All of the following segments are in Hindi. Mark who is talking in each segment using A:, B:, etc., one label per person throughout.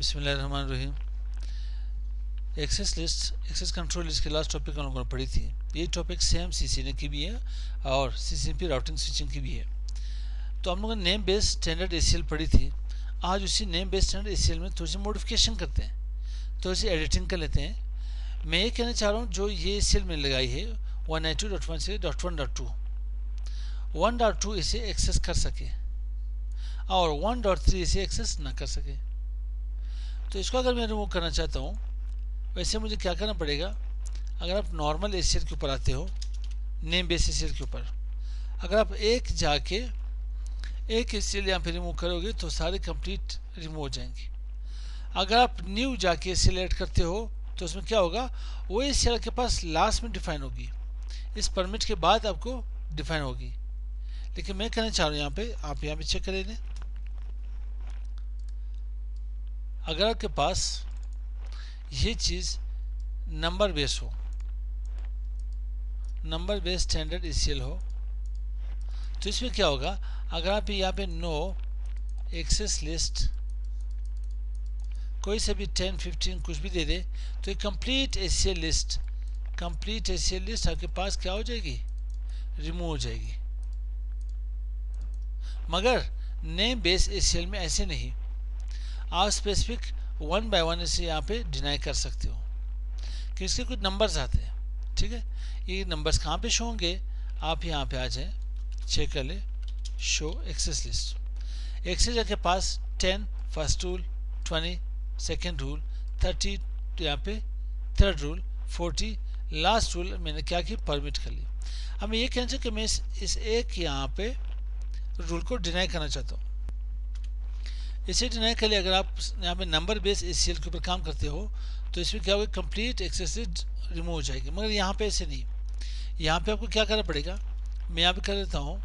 A: बिस्मिल्लाहिर्रहमानिर्रहीम। Access list, access control list की लास्ट टॉपिक हम लोगों ने पढ़ी थी। ये टॉपिक सेम सीसीएनए की भी है और सीसीएनपी राउटिंग स्विचिंग की भी है। तो हम लोगों ने नेम बेस्ड स्टैंडर्ड एसीएल पढ़ी थी। आज उसी नेम बेस्ड स्टैंडर्ड एसीएल में थोड़ी सी मॉडिफिकेशन करते हैं, थोड़ी सी एडिटिंग कर लेते हैं। मैं ये कहना चाह रहा हूँ, जो ये एसीएल में लगाई है 192.168.1.2 1.2 इसे एक्सेस कर सके और 1.3 इसे एक्सेस ना कर सके। तो इसको अगर मैं रिमूव करना चाहता हूँ, वैसे मुझे क्या करना पड़ेगा। अगर आप नॉर्मल एसीएल के ऊपर आते हो, नेम बेस एसीएल के ऊपर, अगर आप एक एसीएल यहाँ पे रिमूव करोगे तो सारे कंप्लीट रिमूव हो जाएंगे। अगर आप न्यू जाके एसीएल ऐड करते हो तो उसमें क्या होगा, वो एसीएल के पास लास्ट में डिफाइन होगी, इस परमिट के बाद आपको डिफाइन होगी। लेकिन मैं कहना चाह रहा हूँ यहाँ पे, आप यहाँ पे चेक कर लें। अगर आपके पास ये चीज़ नंबर बेस हो, नंबर बेस स्टैंडर्ड एसीएल हो, तो इसमें क्या होगा, अगर आप यहाँ पे नो एक्सेस लिस्ट कोई से भी 10, 15 कुछ भी दे दे, तो ये कंप्लीट एसीएल लिस्ट आपके पास क्या हो जाएगी, रिमूव हो जाएगी। मगर नेम बेस एसीएल में ऐसे नहीं, आप स्पेसिफिक 1 बाय 1 इसे यहाँ पे डिनाई कर सकते हो कि इसके कुछ नंबर्स आते हैं। ठीक है, ये नंबर्स कहाँ पे शो होंगे, आप यहाँ पे आ जाए, चेक कर ले, शो एक्सेस लिस्ट। एक्सेस के पास 10 फर्स्ट रूल, 20 सेकेंड रूल, 30 यहाँ पे थर्ड रूल, 40 लास्ट रूल मैंने क्या की, परमिट कर ली। अब मैं ये कहना चाहिए कि मैं इस एक यहाँ पे रूल को डिनाई करना चाहता हूँ। इसे डिनाई कर लिया। अगर आप यहाँ पे नंबर बेस एसीएल के ऊपर काम करते हो तो इसमें क्या होगा, कंप्लीट एक्सेस रिमूव हो जाएगी। मगर यहाँ पे ऐसे नहीं, यहाँ पे आपको क्या करना पड़ेगा, मैं यहाँ पे कर देता हूँ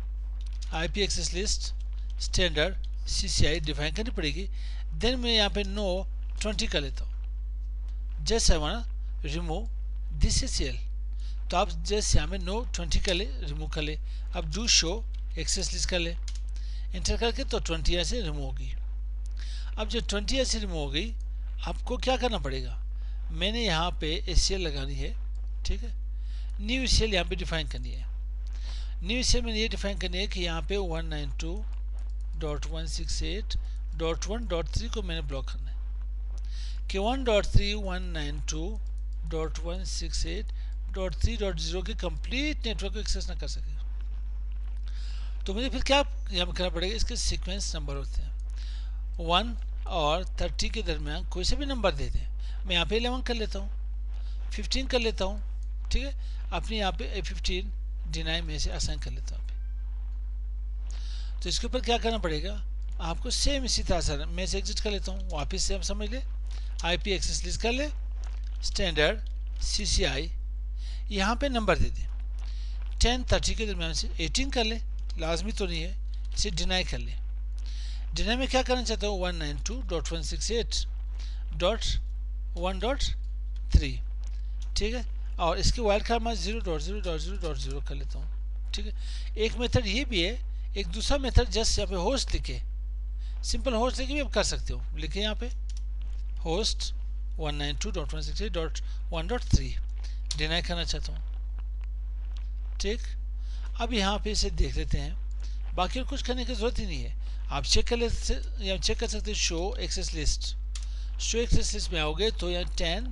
A: IP access list standard CCI define करनी पड़ेगी। देन मैं यहाँ पे नो 20 कर लेता हूँ, just I want remove this ACL. तो आप जस्ट यहाँ पे नो 20 कर ले, रिमूव कर ले। अब डू शो एक्सेस लिस्ट कर ले, इंटर करके तो 20 यहाँ से रिमूव होगी। अब जो 20 ऐसे रिमूव हो गई, आपको क्या करना पड़ेगा, मैंने यहाँ पे एसीएल लगानी है। ठीक है, न्यू एसीएल यहाँ पे डिफाइन करनी है। न्यू एसीएल में ये डिफाइन करनी है कि यहाँ पे 192.168.1.3 को मैंने ब्लॉक करना है कि 1.3 के कंप्लीट नेटवर्क को एक्सेस ना कर सके। तो मुझे फिर क्या यहाँ पे करना पड़ेगा, इसके सीक्वेंस नंबर होते हैं 1 और 30 के दरमियान कोई से भी नंबर दे दे। मैं यहाँ पे 11 कर लेता हूँ, 15 कर लेता हूँ। ठीक है, अपने यहाँ पे 15 डिनाई में से असाइन कर लेता हूँ। तो इसके ऊपर क्या करना पड़ेगा आपको, सेम इसी तरह से मैं से एग्जिट कर लेता हूँ, वापस से हम समझ ले, आईपी एक्सेस लिस्ट कर ले, स्टैंडर्ड सीसीआई, यहाँ पे नंबर दे दे 10, 30 के दरमियान से 18 कर ले, लाजमी तो नहीं है, इसे डिनाई कर ले। डिनाई में क्या करना चाहता हूँ, 192.168.1.3। ठीक है, और इसके वाइल्ड कार्ड मैं 0.0.0.0 कर लेता हूँ। ठीक है, एक मेथड ये भी है, एक दूसरा मेथड जस्ट यहाँ पे होस्ट लिखे, सिंपल होस्ट लिखे भी आप कर सकते हो। लिखे यहाँ पे होस्ट 192.168.1.3 डिनाई करना चाहता हूँ। ठीक, अब यहाँ पे इसे देख लेते हैं, बाकी कुछ करने की जरूरत ही नहीं है। आप चेक कर सकते हैं show access list. Show access list में आओगे तो यहाँ 10,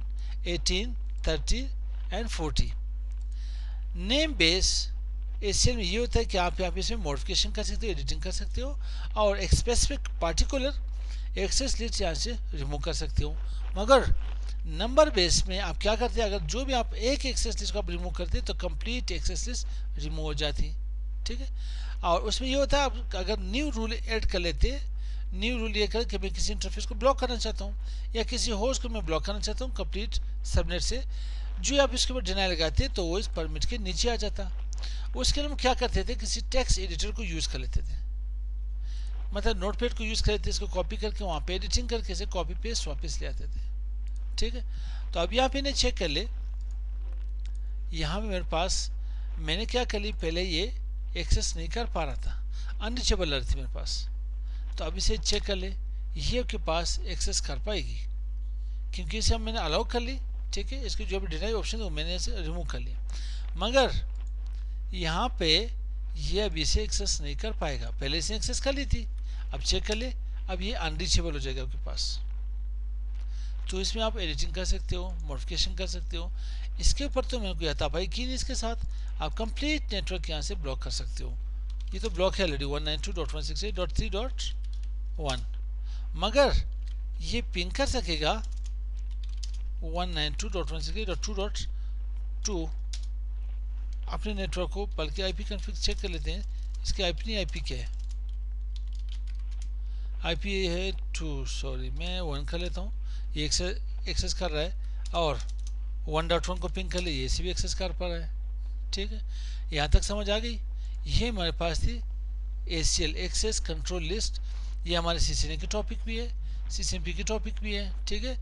A: 18, 30 एंड 40। नेम बेस एसीएल में ये होता है कि आप यहाँ पे इसमें मॉडिफिकेशन कर सकते हो, एडिटिंग कर सकते हो, और एक स्पेसिफिक पार्टिकुलर एक्सेस लिस्ट यहाँ से रिमूव कर सकते हो। मगर नंबर बेस में आप क्या करते हैं, अगर जो भी आप एक एक्सेस लिस्ट को आप रिमूव करते हैं तो कंप्लीट एक्सेस लिस्ट रिमूव हो जाती है। ठीक है, और उसमें ये होता है, आप अगर न्यू रूल ऐड कर लेते हैं, न्यू रूल ये कर कि मैं किसी इंटरफेस को ब्लॉक करना चाहता हूँ या किसी होस्ट को मैं ब्लॉक करना चाहता हूँ कंप्लीट सबनेट से, जो आप इसके ऊपर डिनाई लगाते हैं तो वो इस परमिट के नीचे आ जाता। उसके लिए हम क्या करते थे, किसी टेक्स्ट एडिटर को यूज़ कर लेते थे, मतलब नोटपैड को यूज़ कर लेते थे, इसको कॉपी करके वहाँ पे एडिटिंग करके इसे कॉपी पेस्ट वापस ले आते थे। ठीक है, तो अब यहाँ पे इन्हें चेक कर ले, यहाँ पे मेरे पास मैंने क्या कर ली, पहले ये एक्सेस नहीं कर पा रहा था, अनरीचेबल एरर थी मेरे पास। तो अब इसे चेक कर ले, ये आपके पास एक्सेस कर पाएगी, क्योंकि इसे मैंने अलाउ कर ली, ठीक है, इसकी जो भी डिनाई ऑप्शन है वो मैंने इसे रिमूव कर लिया। मगर यहाँ पे ये अब इसे एक्सेस नहीं कर पाएगा, पहले इसे एक्सेस कर ली थी, अब चेक कर ले, अब ये अनरीचेबल हो जाएगा आपके पास। तो इसमें आप एडिटिंग कर सकते हो, मॉडिफिकेशन कर सकते हो। इसके ऊपर तो मैंने कोई हाथापाई की नहीं, इसके साथ आप कंप्लीट नेटवर्क यहाँ से ब्लॉक कर सकते हो। ये तो ब्लॉक है ऑलरेडी 192.168.3.1, मगर ये पिंग कर सकेगा 192.168.2.2 अपने नेटवर्क को। बल्कि आईपी कॉन्फ़िग चेक कर लेते हैं, इसकी अपनी आईपी क्या है। आईपी है 2, सॉरी मैं 1 कर लेता हूँ, ये एक्सेस कर रहा है, और 1.1 को पिंग कर ले, ये से भी एक्सेस कर पा रहा है। ठीक है, यहाँ तक समझ आ गई। ये हमारे पास थी ACL एक्सेस कंट्रोल लिस्ट। ये हमारे CCNA की टॉपिक भी है, CCNP की टॉपिक भी है, ठीक है।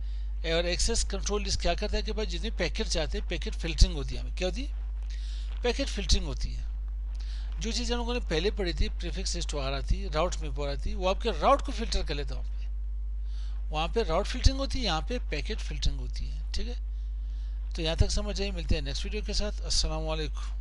A: और एक्सेस कंट्रोल लिस्ट क्या करता है कि भाई जितने पैकेट चाहते हैं, पैकेट फिल्टरिंग होती है, हमें क्या होती है, पैकेट फिल्टरिंग होती है। जो चीज़ हम लोगों ने पहले पढ़ी थी, प्रीफिक्स लिस्ट वगैरह थी, राउट में पढ़ा थी, वो आपके राउट को फिल्टर कर लेता है। वहाँ पे राउट फिल्टरिंग होती है, यहाँ पे पैकेट फिल्टरिंग होती है, ठीक है। तो यहाँ तक समझ आइए, मिलते हैं नेक्स्ट वीडियो के साथ। अस्सलाम वालेकुम।